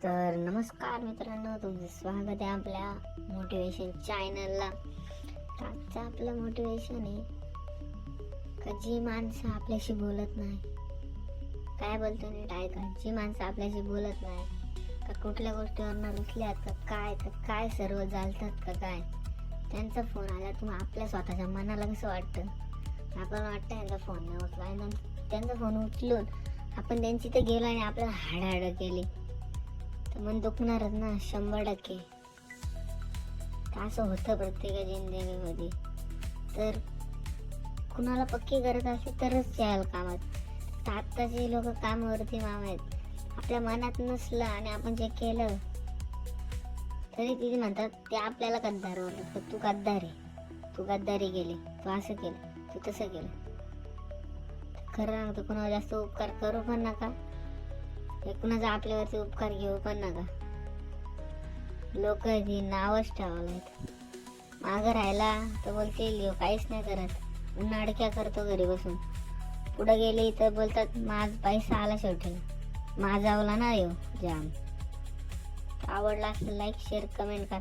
तर नमस्कार मित्रांनो, तुमचं स्वागत आहे आपल्या मोटिवेशन चॅनलला. आजचं आपलं मोटिवेशन आहे का जी माणसं आपल्याशी बोलत नाही. काय बोलतो नीट ऐका. जी माणसं आपल्याशी बोलत नाही का कुठल्या गोष्टीवर रुसल्यात का काय सर्व जालतात का काय, त्यांचा फोन आला तुम्ही आपल्या स्वतःच्या मनाला कसं वाटतं. आपण वाटतं यांचा फोन नाही उचला आणि त्यांचा फोन उचलून आपण त्यांची ते गेलो आणि आपल्याला हाडाहाड केली तर मन दुखणारच ना 100%. असं होतं प्रत्येका जिंदगीमध्ये. तर कुणाला पक्की गरज असेल तरच यायला कामात. तर आत्ताचे लोक कामावरती मामा आहेत. आपल्या मनात नसलं आणि आपण जे केलं तरी तिथे म्हणतात ते आपल्याला गद्दार बोलतात. तू गद्दार आहे, तू गद्दारी केली, तू असं केलं, तू तसं केलं. खरं सांगतो, कुणाला जास्त उपकार करू पण नका, कुणाचा आपल्यावरती उपकार घेऊ पण नका. लोक ती नावच ठेवायला मागं राहायला तर बोलते काहीच नाही करत, नाडक्या करतो घरी बसून. पुढे गेले तर बोलतात माझ पैसा आला शेवटी, माझा आवला ना येऊ जाम. आवडला असेल लाईक शेअर कमेंट करा.